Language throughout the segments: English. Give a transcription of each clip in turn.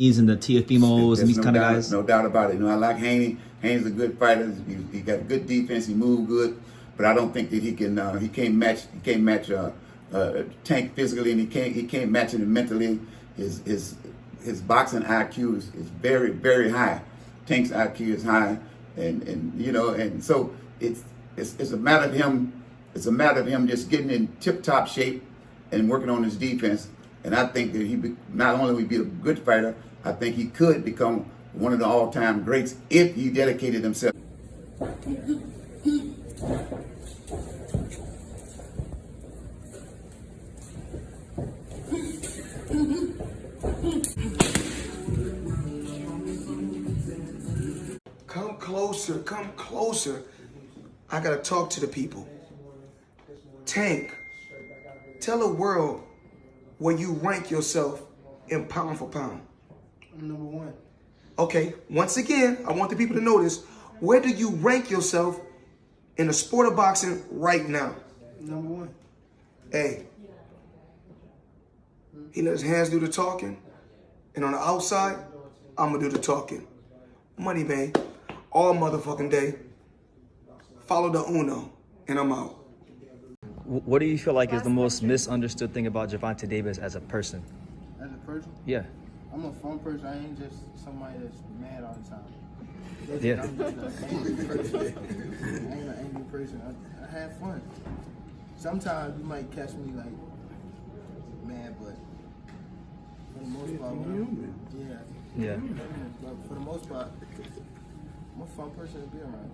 He's in the Tiafimos and these kind of guys. No doubt about it. You know, I like Haney. Haney's a good fighter. He got good defense. He moves good, but I don't think that he can. He can't match. Tank physically, and he can't match him mentally. His boxing IQ is very, very high. Tank's IQ is high, and you know, and so it's a matter of him. It's a matter of him just getting in tip-top shape and working on his defense. And I think that not only would be a good fighter, I think he could become one of the all-time greats if he dedicated himself. Come closer, come closer. I gotta talk to the people. Tank, tell the world where you rank yourself in pound for pound. I'm number 1. Okay, once again, I want the people to know this. Where do you rank yourself in the sport of boxing right now? Number 1. Hey, he let his hands do the talking, and on the outside, I'm gonna do the talking. Money, man, all motherfucking day. Follow the Uno, and I'm out. What do you feel like is the most misunderstood thing about Gervonta Davis as a person? As a person? Yeah. I'm a fun person. I ain't just somebody that's mad all the time. Yeah. I'm just an angry person. I ain't an angry person. I have fun. Sometimes you might catch me like mad, but for the most part, Yeah. But for the most part, I'm a fun person to be around.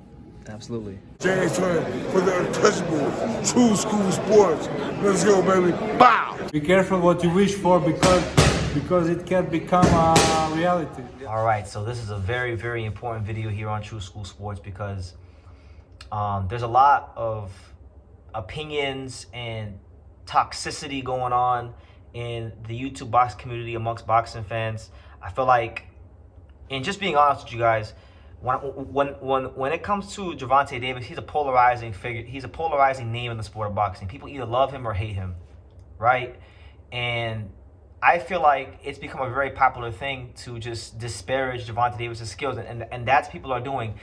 Absolutely. James Turner for the untouchable True School Sports. Let's go, baby. Bow! Be careful what you wish for because it can become a reality. All right, so this is a very, very important video here on True School Sports because there's a lot of opinions and toxicity going on in the YouTube box community amongst boxing fans. I feel like, and just being honest with you guys, when it comes to Gervonta Davis, he's a polarizing figure. He's a polarizing name in the sport of boxing. People either love him or hate him, right? And I feel like it's become a very popular thing to just disparage Gervonta Davis' skills, and that's people are doing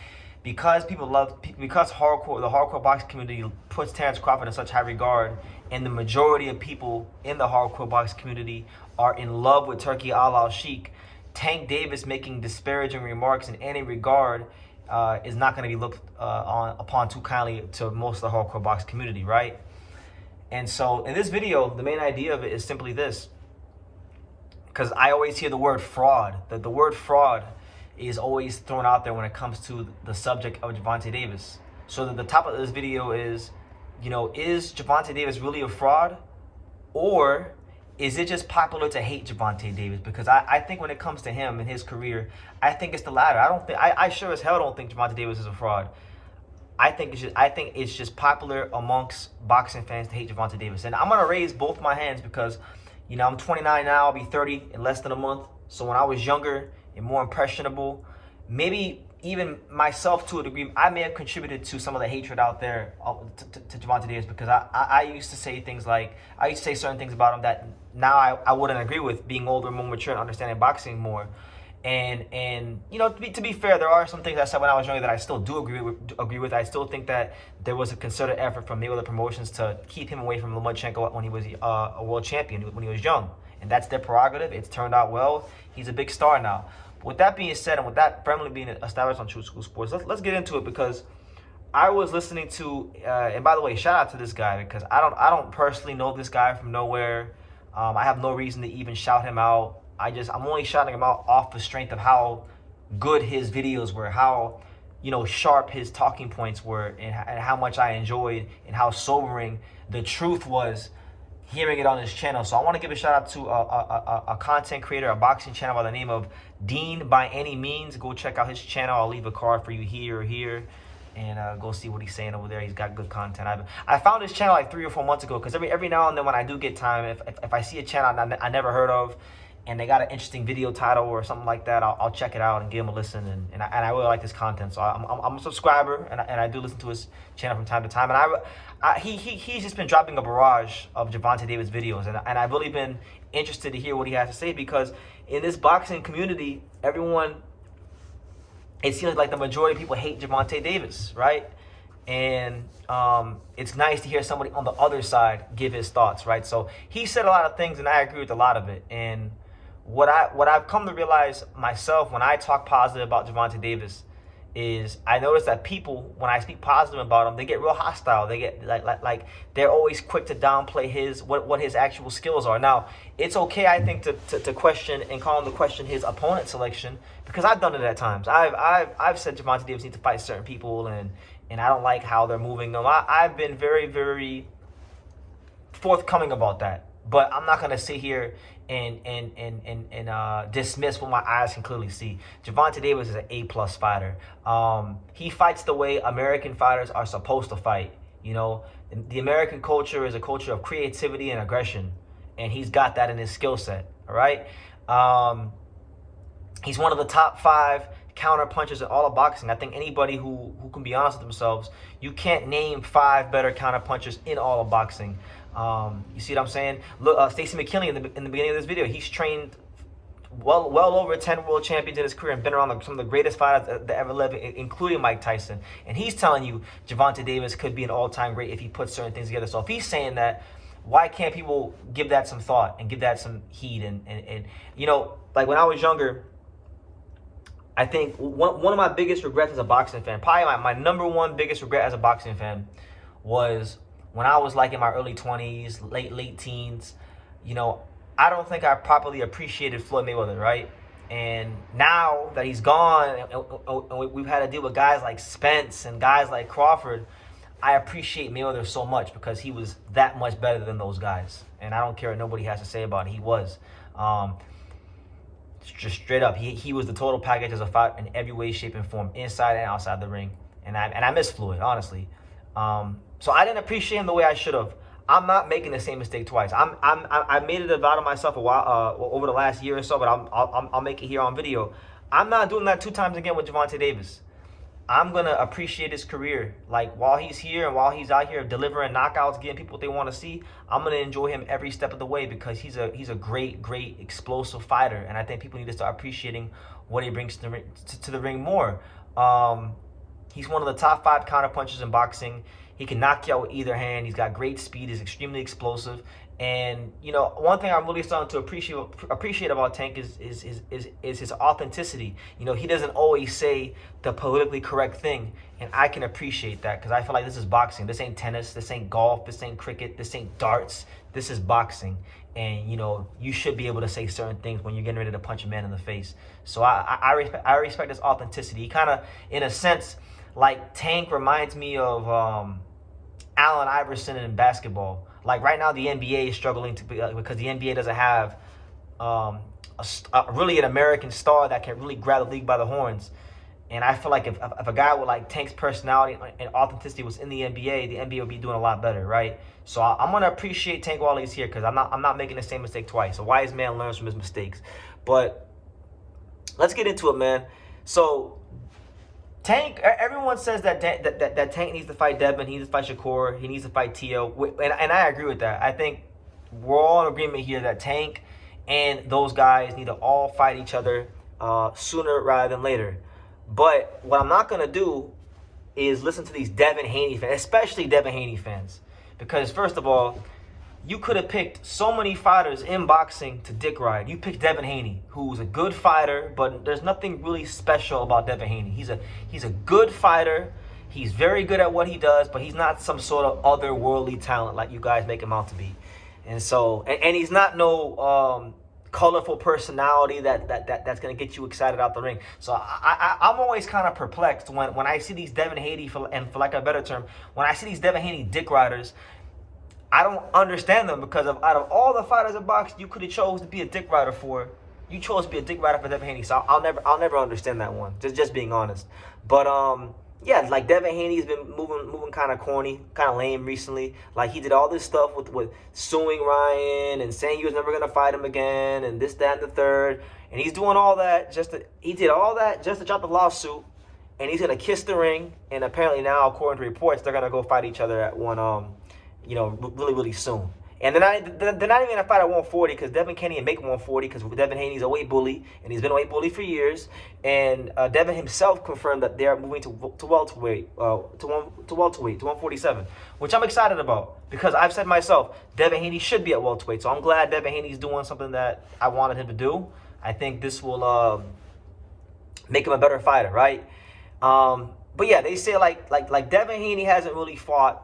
because the hardcore boxing community puts Terence Crawford in such high regard, and the majority of people in the hardcore boxing community are in love with Turkey Al Sheikh. Tank Davis making disparaging remarks in any regard is not going to be looked upon too kindly to most of the hardcore box community, right? And so in this video, the main idea of it is simply this, because I always hear the word fraud. The word fraud is always thrown out there when it comes to the subject of Gervonta Davis. So the topic of this video is, you know, is Gervonta Davis really a fraud, or is it just popular to hate Gervonta Davis? Because I think when it comes to him and his career, I think it's the latter. I sure as hell don't think Gervonta Davis is a fraud. I think it's just popular amongst boxing fans to hate Gervonta Davis. And I'm gonna raise both my hands because, you know, I'm 29 now, I'll be 30 in less than a month. So when I was younger and more impressionable, maybe even myself to a degree, I may have contributed to some of the hatred out there to Gervonta Davis, because I used to say things like, I used to say certain things about him that now I wouldn't agree with, being older, more mature, and understanding boxing more. And you know, to be fair, there are some things I said when I was younger that I still do agree with. I still think that there was a concerted effort from Mayweather Promotions to keep him away from Lomachenko when he was a world champion, when he was young. And that's their prerogative. It's turned out well. He's a big star now. With that being said, and with that firmly being established on True School Sports, let's get into it, because I was listening to, and by the way, shout out to this guy, because I don't personally know this guy from nowhere. I have no reason to even shout him out. I'm only shouting him out off the strength of how good his videos were, how, you know, sharp his talking points were, and how much I enjoyed, and how sobering the truth was hearing it on his channel. So I want to give a shout out to a content creator, a boxing channel by the name of Dean by Any Means. Go check out his channel. I'll leave a card for you here or here, and go see what he's saying over there. He's got good content. I found his channel like 3 or 4 months ago, because every now and then when I do get time, if I see a channel I never heard of, and they got an interesting video title or something like that, I'll check it out and give him a listen, and I really like this content. So I'm a subscriber, and I do listen to his channel from time to time, and he's just been dropping a barrage of Gervonta Davis videos, and I've really been interested to hear what he has to say, because in this boxing community, everyone, it seems like the majority of people hate Gervonta Davis, right? And it's nice to hear somebody on the other side give his thoughts, right? So he said a lot of things, and I agree with a lot of it. And what I've come to realize myself when I talk positive about Gervonta Davis is I notice that people, when I speak positive about him, they get real hostile. They get like they're always quick to downplay what his actual skills are. Now, it's okay, I think, to question and call him to question his opponent selection, because I've done it at times. I've said Gervonta Davis needs to fight certain people, and I don't like how they're moving them. I've been very, very forthcoming about that. But I'm not gonna sit here and dismiss what my eyes can clearly see. Gervonta Davis is an A+ fighter. He fights the way American fighters are supposed to fight. You know, the American culture is a culture of creativity and aggression, and he's got that in his skill set. All right. He's one of the top 5 counter punchers in all of boxing. I think anybody who can be honest with themselves, you can't name 5 better counter punchers in all of boxing. You see what I'm saying? Look, Stacey Mckinley in the beginning of this video, he's trained well over 10 world champions in his career and been around some of the greatest fighters that ever lived, including Mike Tyson. And he's telling you Gervonta Davis could be an all-time great if he puts certain things together. So if he's saying that, why can't people give that some thought and give that some heed? And you know, like when I was younger, I think one of my biggest regrets as a boxing fan, probably my number one biggest regret as a boxing fan, was when I was like in my early 20s, late teens. You know, I don't think I properly appreciated Floyd Mayweather, right? And now that he's gone, and we've had to deal with guys like Spence and guys like Crawford, I appreciate Mayweather so much because he was that much better than those guys. And I don't care what nobody has to say about it. He was. Just straight up, he was the total package as a fighter in every way, shape, and form, inside and outside the ring. And I miss Floyd, honestly. So I didn't appreciate him the way I should have. I'm not making the same mistake twice. I made it a vow to myself a while over the last year or so, but I'll make it here on video. I'm not doing that 2 times again with Gervonta Davis. I'm gonna appreciate his career. Like while he's here and while he's out here delivering knockouts, getting people what they want to see, I'm gonna enjoy him every step of the way because he's a great explosive fighter, and I think people need to start appreciating what he brings to the ring more. He's one of the top 5 counterpunchers in boxing. He can knock you out with either hand. He's got great speed. He's extremely explosive. And, you know, one thing I'm really starting to appreciate about Tank is his authenticity. You know, he doesn't always say the politically correct thing. And I can appreciate that because I feel like this is boxing. This ain't tennis. This ain't golf. This ain't cricket. This ain't darts. This is boxing. And, you know, you should be able to say certain things when you're getting ready to punch a man in the face. So I respect his authenticity. He kind of, in a sense, like Tank reminds me of Allen Iverson in basketball. Like right now, the NBA is struggling because the NBA doesn't have really an American star that can really grab the league by the horns. And I feel like if a guy with like Tank's personality and authenticity was in the NBA would be doing a lot better, right? So I'm gonna appreciate Tank while he's here because I'm not making the same mistake twice. A wise man learns from his mistakes. But let's get into it, man. So Tank, everyone says that Tank needs to fight Devin, he needs to fight Shakur, he needs to fight Tio, and I agree with that. I think we're all in agreement here that Tank and those guys need to all fight each other sooner rather than later. But what I'm not going to do is listen to these Devin Haney fans, especially Devin Haney fans, because first of all, you could have picked so many fighters in boxing to dick ride. You picked Devin Haney, who's a good fighter, but there's nothing really special about Devin Haney. He's a good fighter. He's very good at what he does, but he's not some sort of otherworldly talent like you guys make him out to be. And so, and he's not no colorful personality that's gonna get you excited out the ring. So I'm always kind of perplexed when I see these Devin Haney, and for lack of a better term, when I see these Devin Haney dick riders. I don't understand them because out of all the fighters in boxing you could have chose to be a dick rider for, you chose to be a dick rider for Devin Haney. So I'll never understand that one. Just being honest. But yeah, like Devin Haney's been moving kind of corny, kind of lame recently. Like he did all this stuff with suing Ryan and saying he was never gonna fight him again and this, that, and the third. And he's doing all that just to drop the lawsuit. And he's gonna kiss the ring. And apparently now, according to reports, they're gonna go fight each other at one really soon. And they're not even gonna fight at 140 because Devin can't even make 140 because Devin Haney's a weight bully and he's been a weight bully for years. And Devin himself confirmed that they're moving to welterweight, to 147, which I'm excited about because I've said myself Devin Haney should be at welterweight. So I'm glad Devin Haney's doing something that I wanted him to do. I think this will make him a better fighter, right? But yeah, they say like Devin Haney hasn't really fought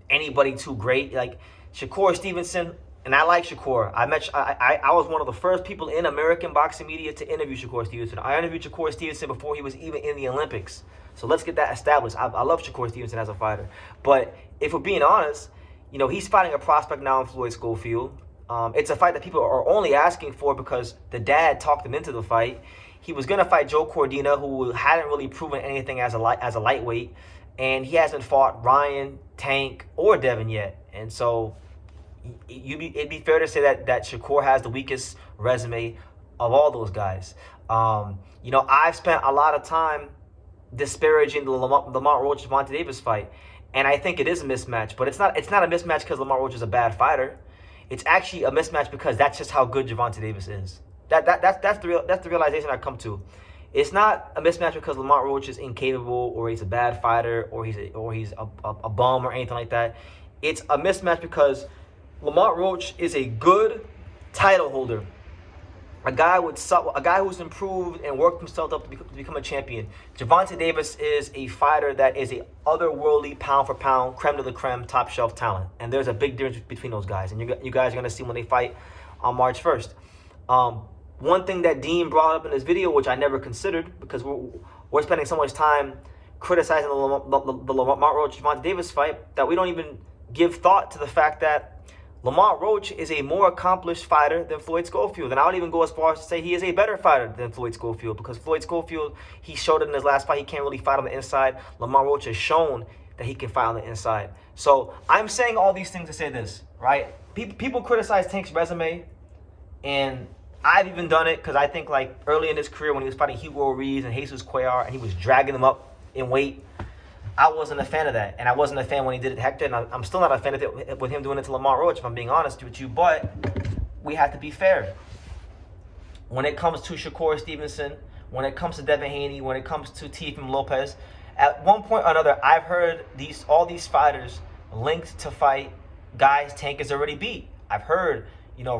anybody too great. Like Shakur Stevenson, and I like Shakur. I was one of the first people in American boxing media to interview Shakur Stevenson. I interviewed Shakur Stevenson before he was even in the Olympics. So let's get that established. I love Shakur Stevenson as a fighter. But if we're being honest, you know, he's fighting a prospect now in Floyd Schofield. It's a fight that people are only asking for because the dad talked him into the fight. He was going to fight Joe Cordina, who hadn't really proven anything as a lightweight. And he hasn't fought Ryan, Tank, or Devin yet. And so it'd be fair to say that Shakur has the weakest resume of all those guys. You know, I've spent a lot of time disparaging the Lamont Roach Gervonta Davis fight, and I think it is a mismatch. But it's not a mismatch because Lamont Roach is a bad fighter. It's actually a mismatch because that's just how good Gervonta Davis is. That's the realization I come to. It's not a mismatch because Lamont Roach is incapable or he's a bad fighter or he's a bum or anything like that. It's a mismatch because Lamont Roach is a good title holder, a guy who's improved and worked himself up to become a champion. Gervonta Davis is a fighter that is a otherworldly pound for pound, creme de la creme, top shelf talent, and there's a big difference between those guys. And you guys are gonna see when they fight on March 1st. One thing that Dean brought up in this video, which I never considered because we're spending so much time criticizing the Lamont Roach Gervonta Davis fight that we don't even give thought to the fact that Lamont Roach is a more accomplished fighter than Floyd Schofield. And I would even go as far as to say he is a better fighter than Floyd Schofield because Floyd Schofield, he showed it in his last fight. He can't really fight on the inside. Lamont Roach has shown that he can fight on the inside. So I'm saying all these things to say this, right? People criticize Tank's resume, and I've even done it because I think like early in his career when he was fighting Hugo Ruiz and Jesus Cuellar and he was dragging them up in weight, I wasn't a fan of that. And I wasn't a fan when he did it to Hector, and I'm still not a fan of it with him doing it to Lamont Roach, if I'm being honest with you. But we have to be fair. When it comes to Shakur Stevenson, when it comes to Devin Haney, when it comes to Teofimo Lopez, at one point or another, I've heard all these fighters linked to fight guys Tank has already beat. I've heard, you know,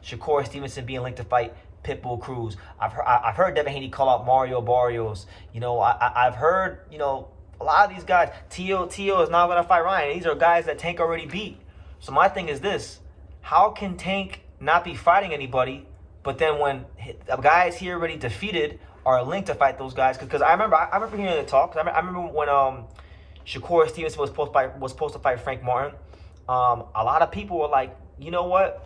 Shakur Stevenson being linked to fight Pitbull Cruz. I've heard Devin Haney call out Mario Barrios. You know, I've heard, you know, a lot of these guys. Tio is not going to fight Ryan. These are guys that Tank already beat. So my thing is this: how can Tank not be fighting anybody, but then when the guys he already defeated are linked to fight those guys? Because I remember hearing the talk. I remember when Shakur Stevenson was supposed to fight Frank Martin. A lot of people were like, you know what?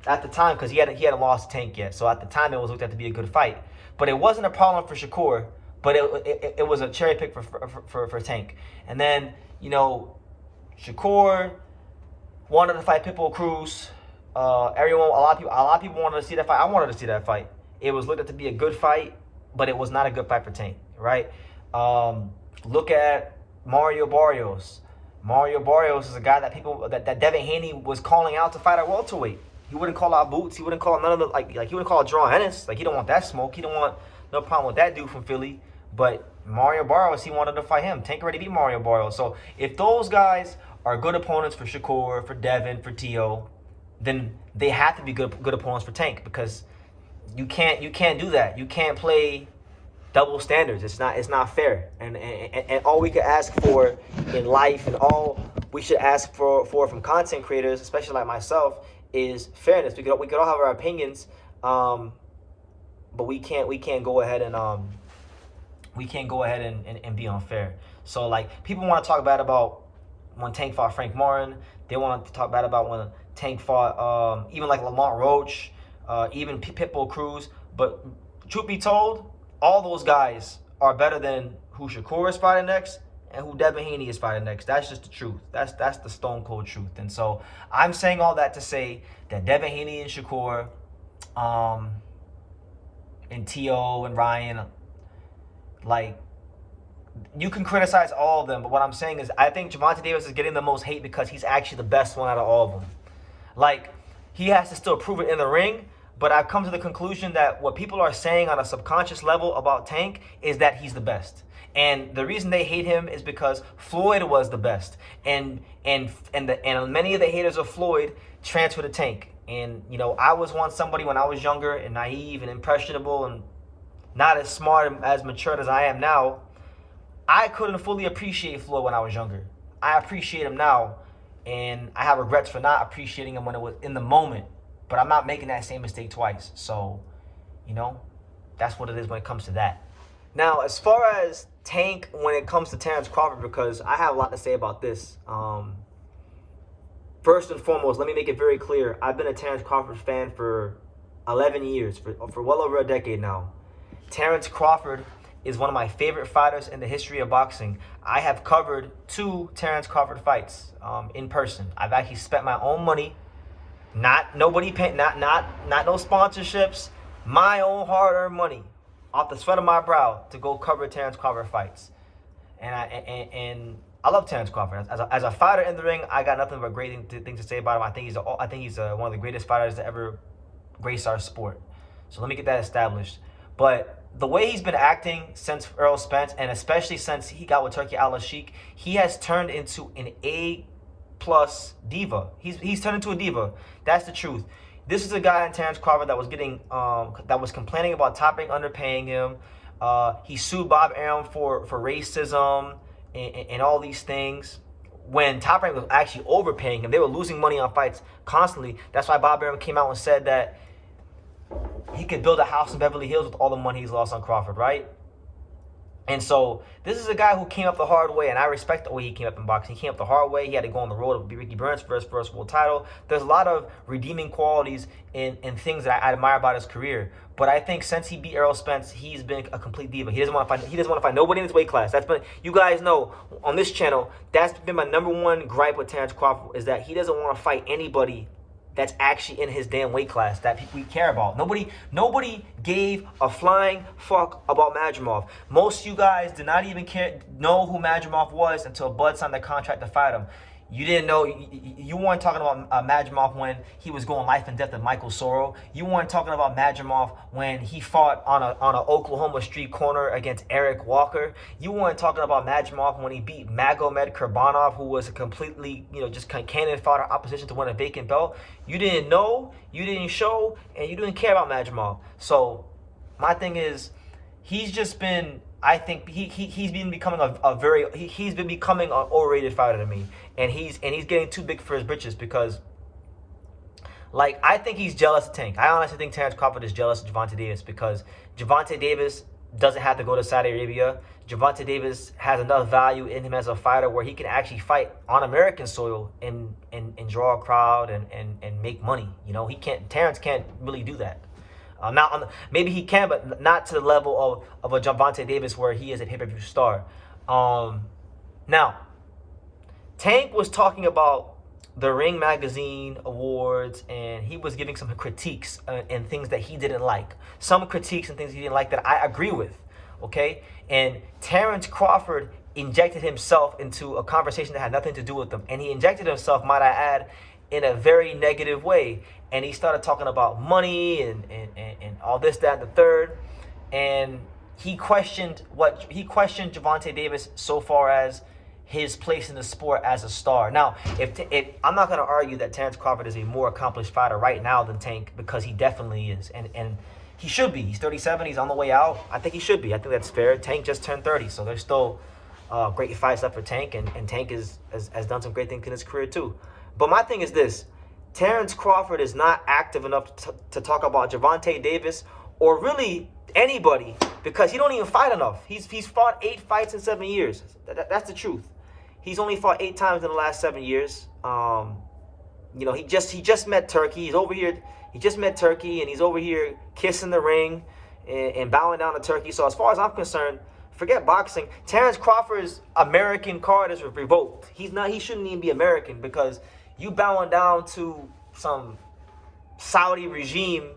At the time, because he hadn't lost Tank yet, so at the time it was looked at to be a good fight. But it wasn't a problem for Shakur, but it was a cherry pick for Tank. And then, you know, Shakur wanted to fight Pitbull Cruz. A lot of people wanted to see that fight. I wanted to see that fight. It was looked at to be a good fight, but it was not a good fight for Tank, right? Look at Mario Barrios. Mario Barrios is a guy that Devin Haney was calling out to fight at welterweight. He wouldn't call out Boots. He wouldn't call none of the he wouldn't call out Jerome Ennis. Like, he don't want that smoke. He don't want no problem with that dude from Philly. But Mario Barrios, he wanted to fight him. Tank already beat Mario Barrios. So if those guys are good opponents for Shakur, for Devin, for Tio, then they have to be good opponents for Tank, because you can't do that. You can't play double standards. It's not fair. And all we could ask for in life, and all we should ask for from content creators, especially like myself, is fairness. We could all have our opinions, but we can't go ahead and be unfair. So like, people want to talk bad about when Tank fought Frank Martin. They want to talk bad about when Tank fought even like Lamont Roach, even Pitbull Cruz. But truth be told, all those guys are better than who Shakur is fighting next and who Devin Haney is fighting next. That's just the truth. That's the stone cold truth. And so I'm saying all that to say that Devin Haney and Shakur, and Tio and Ryan, like, you can criticize all of them, but what I'm saying is I think Gervonta Davis is getting the most hate because he's actually the best one out of all of them. Like, he has to still prove it in the ring, but I've come to the conclusion that what people are saying on a subconscious level about Tank is that he's the best. And the reason they hate him is because Floyd was the best. And many of the haters of Floyd transfer to Tank. And, you know, I was once somebody when I was younger and naive and impressionable and not as smart and as matured as I am now. I couldn't fully appreciate Floyd when I was younger. I appreciate him now, and I have regrets for not appreciating him when it was in the moment. But I'm not making that same mistake twice. So, you know, that's what it is when it comes to that. Now, as far as Tank when it comes to Terence Crawford, because I have a lot to say about this. First and foremost, let me make it very clear. I've been a Terence Crawford fan for 11 years, for well over a decade now. Terence Crawford is one of my favorite fighters in the history of boxing. I have covered 2 Terence Crawford fights in person. I've actually spent my own money, not nobody paying, not no sponsorships, my own hard-earned money, off the sweat of my brow, to go cover Terence Crawford fights. And I love Terence Crawford. As a fighter in the ring, I got nothing but great things to say about him. I think he's one of the greatest fighters to ever grace our sport. So let me get that established. But the way he's been acting since Errol Spence, and especially since he got with Turki Al-Sheikh, he has turned into an A+ diva. He's turned into a diva. That's the truth. This is a guy in Terence Crawford that was getting that was complaining about Top Rank underpaying him. He sued Bob Arum for racism and all these things. When Top Rank was actually overpaying him, they were losing money on fights constantly. That's why Bob Arum came out and said that he could build a house in Beverly Hills with all the money he's lost on Crawford, right? And so this is a guy who came up the hard way, and I respect the way he came up in boxing. He came up the hard way. He had to go on the road of Ricky Burns for his first world title. There's a lot of redeeming qualities in things that I admire about his career. But I think since he beat Errol Spence, he's been a complete diva. He doesn't want to fight nobody in his weight class. That's been, you guys know on this channel, that's been my #1 gripe with Terence Crawford, is that he doesn't want to fight anybody that's actually in his damn weight class that we care about. Nobody gave a flying fuck about Madrimov. Most of you guys did not even know who Madrimov was until Bud signed the contract to fight him. You didn't know, you weren't talking about Madrimov when he was going life and death with Michael Soro. You weren't talking about Madrimov when he fought on a Oklahoma street corner against Eric Walker. You weren't talking about Madrimov when he beat Magomed Kurbanov, who was a completely, just cannon fodder opposition to win a vacant belt. You didn't know, you didn't show, and you didn't care about Madrimov. So my thing is, he's just been, I think he's been becoming he's been becoming an overrated fighter to me, and he's getting too big for his britches because, like, I think he's jealous of Tank. I honestly think Terence Crawford is jealous of Gervonta Davis because Gervonta Davis doesn't have to go to Saudi Arabia. Gervonta Davis has enough value in him as a fighter where he can actually fight on American soil and draw a crowd and make money. Terence can't really do that. Maybe he can, but not to the level of a Gervonta Davis where he is a pay-per-view star. Now, Tank was talking about the Ring Magazine awards, and he was giving some critiques and things that he didn't like. Some critiques and things he didn't like that I agree with, okay? And Terence Crawford injected himself into a conversation that had nothing to do with them. And he injected himself, might I add, in a very negative way. And he started talking about money and all this, that, and the third. And he questioned Gervonta Davis so far as his place in the sport as a star. Now, if I'm not going to argue that Terence Crawford is a more accomplished fighter right now than Tank, because he definitely is. And he should be. He's 37. He's on the way out. I think he should be. I think that's fair. Tank just turned 30, so there's still great fights left for Tank. And Tank has done some great things in his career too. But my thing is this. Terence Crawford is not active enough to talk about Gervonta Davis or really anybody because he don't even fight enough. He's fought 8 fights in 7 years. That's the truth. He's only fought 8 times in the last 7 years. He just met Turkey. He's over here. He just met Turkey, and he's over here kissing the ring and bowing down to Turkey. So as far as I'm concerned, forget boxing. Terence Crawford's American card is revoked. He shouldn't even be American because you bowing down to some Saudi regime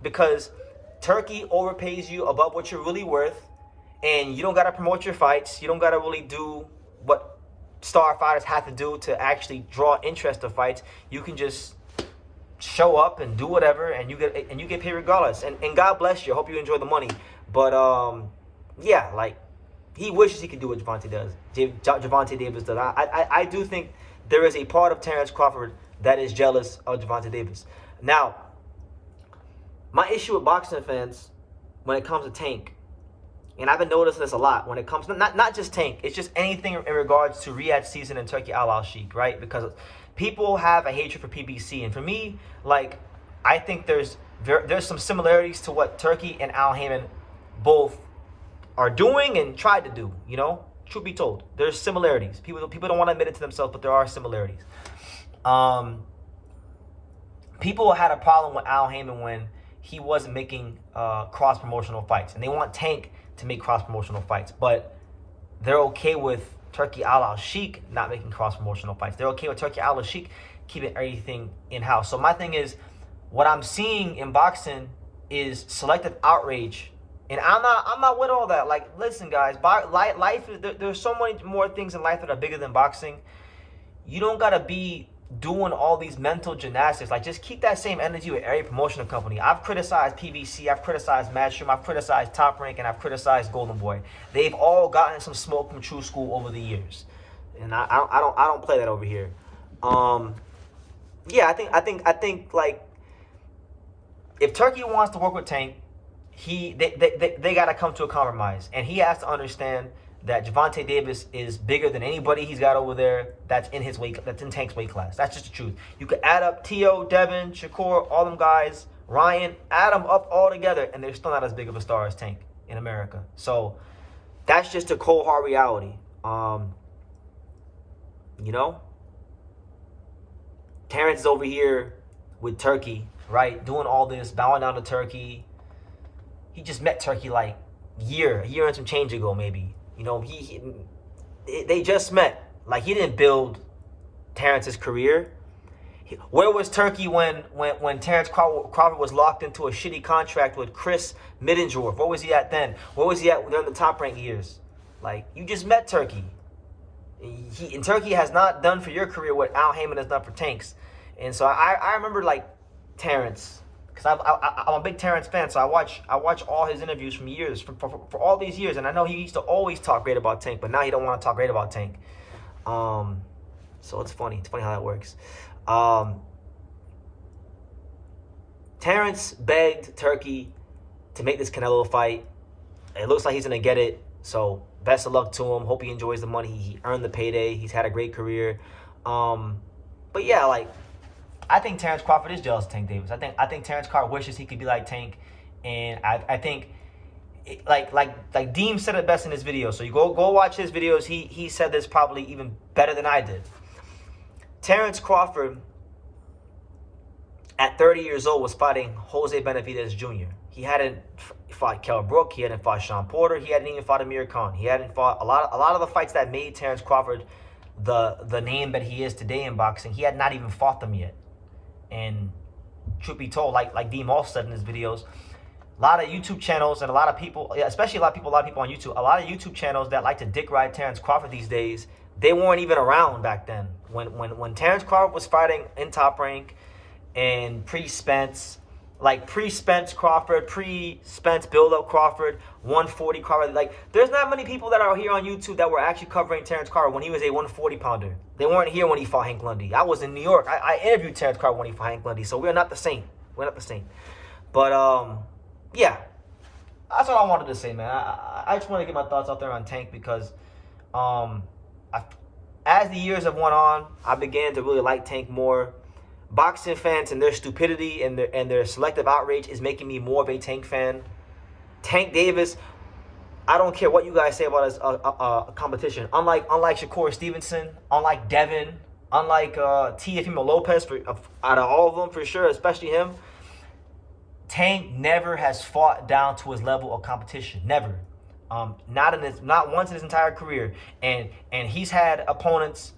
because Turkey overpays you above what you're really worth, and you don't got to promote your fights. You don't got to really do what star fighters have to do to actually draw interest to fights. You can just show up and do whatever, and you get paid regardless. And God bless you. I hope you enjoy the money. But yeah, like, he wishes he could do what Gervonta does. Gervonta Davis does. I do think there is a part of Terence Crawford that is jealous of Gervonta Davis. Now, my issue with boxing fans when it comes to Tank, and I've been noticing this a lot when it comes to not just Tank, it's just anything in regards to Riyadh season and Turki Al Sheikh, right? Because people have a hatred for PBC, and for me, like, I think there's some similarities to what Turki and Al Haymon both are doing and tried to do. You know, truth be told, there's similarities. People don't want to admit it to themselves, but there are similarities. People had a problem with Al Haymon when he wasn't making cross-promotional fights, and they want Tank to make cross-promotional fights, but they're okay with Turki Al Sheikh not making cross-promotional fights. They're okay with Turki Al Sheikh keeping everything in-house. So my thing is, what I'm seeing in boxing is selective outrage, and I'm not with all that. Like, listen, guys, life, there's so many more things in life that are bigger than boxing. You don't gotta be doing all these mental gymnastics. Like, just keep that same energy with every promotional company. I've criticized PBC, I've criticized Matchroom, I've criticized Top Rank, and I've criticized Golden Boy. They've all gotten some smoke from True School over the years, and I don't play that over here. Yeah, I think like, if Turki wants to work with Tank, they got to come to a compromise, and he has to understand that Gervonta Davis is bigger than anybody he's got over there that's in Tank's weight class. That's just the truth. You could add up T.O., Devin, Shakur, all them guys, Ryan, add them up all together, and they're still not as big of a star as Tank in America. So that's just a cold, hard reality. You know? Terence is over here with Turki, right? Doing all this, bowing down to Turki. He just met Turki like a year and some change ago, maybe. You know, they just met. Like, he didn't build Terence's career. Where was Turki when Terence Crawford was locked into a shitty contract with Chris Middendorf? Where was he at then? Where was he at during the Top Rank years? Like, you just met Turki. And Turki has not done for your career what Al Haymon has done for Tank's. And so I remember, like, Terence, because I'm a big Terence fan, so I watch all his interviews from years, for all these years, and I know he used to always talk great about Tank, but now he don't want to talk great about Tank. So it's funny how that works. Terence begged Turki to make this Canelo fight. It looks like he's gonna get it, so best of luck to him. Hope he enjoys the money. He earned the payday. He's had a great career. But yeah, like, I think Terence Crawford is jealous of Tank Davis. I think Terence Crawford wishes he could be like Tank, and I think, like Deem said it best in his video. So you go watch his videos. He said this probably even better than I did. Terence Crawford, at 30 years old, was fighting Jose Benavidez Jr. He hadn't fought Kell Brook. He hadn't fought Sean Porter. He hadn't even fought Amir Khan. He hadn't fought a lot of the fights that made Terence Crawford the name that he is today in boxing. He had not even fought them yet. And truth be told, like Deem also said in his videos, a lot of YouTube channels and a lot of people, especially a lot of people on YouTube, a lot of YouTube channels that like to dick ride Terence Crawford these days, they weren't even around back then. When Terence Crawford was fighting in Top Rank and pre-Spence Crawford, pre-Spence build-up Crawford, 140 Crawford. Like, there's not many people that are here on YouTube that were actually covering Terence Crawford when he was a 140-pounder. They weren't here when he fought Hank Lundy. I was in New York. I interviewed Terence Crawford when he fought Hank Lundy, so we're not the same. But, yeah. That's all I wanted to say, man. I just want to get my thoughts out there on Tank because as the years have went on, I began to really like Tank more. Boxing fans and their stupidity and their selective outrage is making me more of a Tank fan. Tank Davis, I don't care what you guys say about his competition. Unlike Shakur Stevenson, unlike Devin, unlike Teofimo Lopez, out of all of them for sure, especially him, Tank never has fought down to his level of competition. Never. Not once in his entire career. And he's had opponents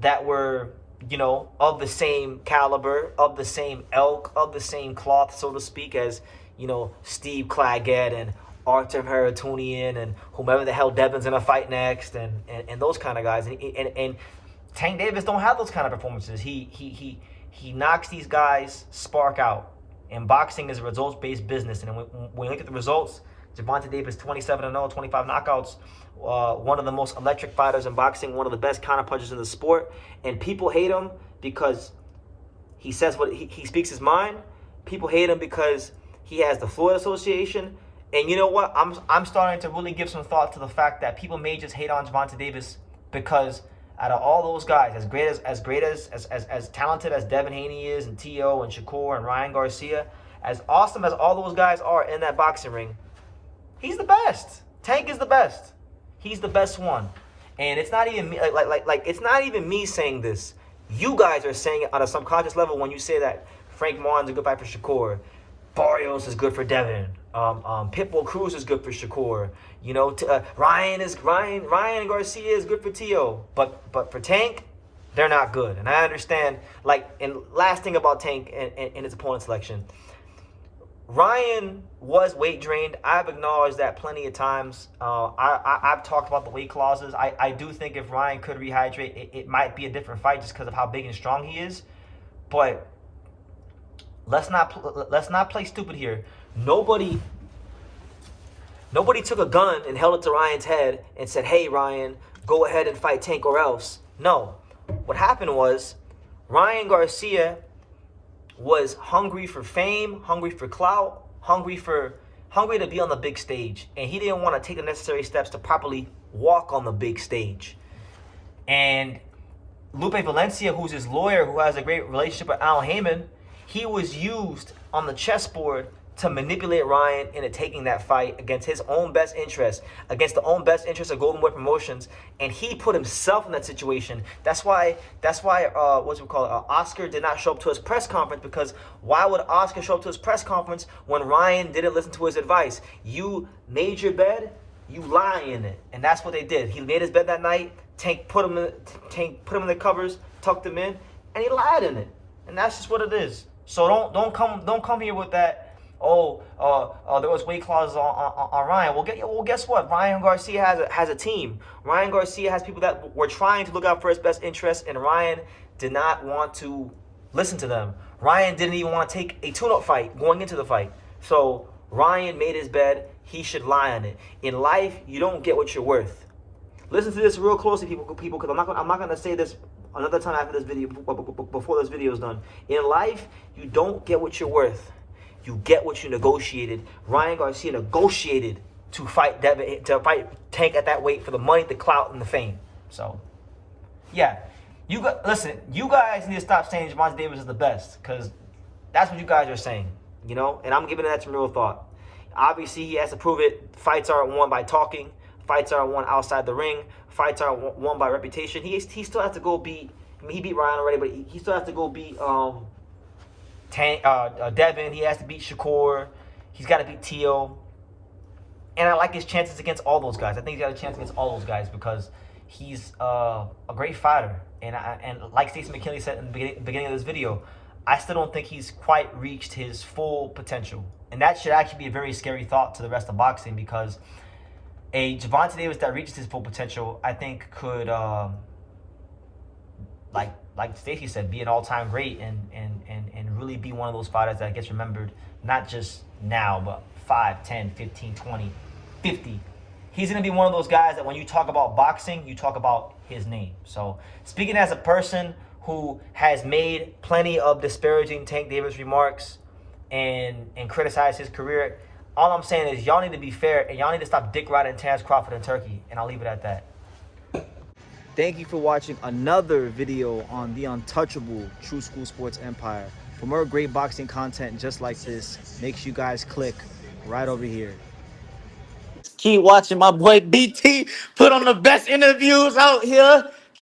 that were, you know, of the same caliber, of the same ilk, of the same cloth, so to speak, as, you know, Steve Claggett and Artem Haratunian and whomever the hell Devin's gonna fight next, and those kind of guys. And Tank Davis don't have those kind of performances. He knocks these guys spark out. And boxing is a results-based business. And when you look at the results, Gervonta Davis 27-0, 25 knockouts, one of the most electric fighters in boxing, one of the best counterpunchers in the sport. And people hate him because he says what he speaks his mind. People hate him because he has the Floyd Association. And you know what? I'm starting to really give some thought to the fact that people may just hate on Gervonta Davis because out of all those guys, as talented as Devin Haney is, and T.O. and Shakur and Ryan Garcia, as awesome as all those guys are in that boxing ring, he's the best. Tank is the best. He's the best one. And it's not even me, it's not even me saying this. You guys are saying it on a subconscious level when you say that Frank Martin's a good fight for Shakur, Barrios is good for Devin, Pitbull Cruz is good for Shakur. You know, Ryan Garcia is good for T.O. But for Tank, they're not good. And I understand, and last thing about Tank and his opponent selection. Ryan was weight drained. I've acknowledged that plenty of times. I've talked about the weight clauses. I do think if Ryan could rehydrate, it might be a different fight just because of how big and strong he is. But let's not play stupid here. Nobody took a gun and held it to Ryan's head and said, hey, Ryan, go ahead and fight Tank or else. No. What happened was Ryan Garcia was hungry for fame, hungry for clout, hungry to be on the big stage. And he didn't want to take the necessary steps to properly walk on the big stage. And Lupe Valencia, who's his lawyer, who has a great relationship with Al Heyman, he was used on the chessboard to manipulate Ryan into taking that fight against his own best interest, against the own best interest of Golden Boy Promotions, and he put himself in that situation. That's why Oscar did not show up to his press conference, because why would Oscar show up to his press conference when Ryan didn't listen to his advice? You made your bed, you lie in it, and that's what they did. He made his bed that night. Tank put him in the covers, tucked him in, and he lied in it, and that's just what it is. So don't come here with that. There was weight clauses on Ryan. Well, guess what? Ryan Garcia has a team. Ryan Garcia has people that were trying to look out for his best interests, and Ryan did not want to listen to them. Ryan didn't even want to take a tune-up fight going into the fight. So Ryan made his bed. He should lie on it. In life, you don't get what you're worth. Listen to this real closely, people, because I'm not gonna say this another time after this video, before this video is done. In life, you don't get what you're worth. You get what you negotiated. Ryan Garcia negotiated to fight Tank at that weight for the money, the clout, and the fame. So, yeah, listen. You guys need to stop saying Gervonta Davis is the best, because that's what you guys are saying, you know. And I'm giving that some real thought. Obviously, he has to prove it. Fights aren't won by talking. Fights aren't won outside the ring. Fights aren't won by reputation. He still has to go beat. I mean, he beat Ryan already, but he still has to go beat Devin. He has to beat Shakur. He's got to beat T.O. And I like his chances against all those guys. I think he's got a chance against all those guys because he's a great fighter. And like Stacey Mckinley said in the beginning of this video, I still don't think he's quite reached his full potential. And that should actually be a very scary thought to the rest of boxing, because a Gervonta Davis that reaches his full potential, I think, could, like Stacey said, be an all-time great and really be one of those fighters that gets remembered, not just now, but 5, 10, 15, 20, 50. He's going to be one of those guys that when you talk about boxing, you talk about his name. So, speaking as a person who has made plenty of disparaging Tank Davis remarks and criticized his career, all I'm saying is y'all need to be fair and y'all need to stop dick riding Terence Crawford in Turkey. And I'll leave it at that. Thank you for watching another video on the untouchable True School Sports Empire. For more great boxing content just like this, make sure you guys click right over here. Keep watching my boy BT put on the best interviews out here.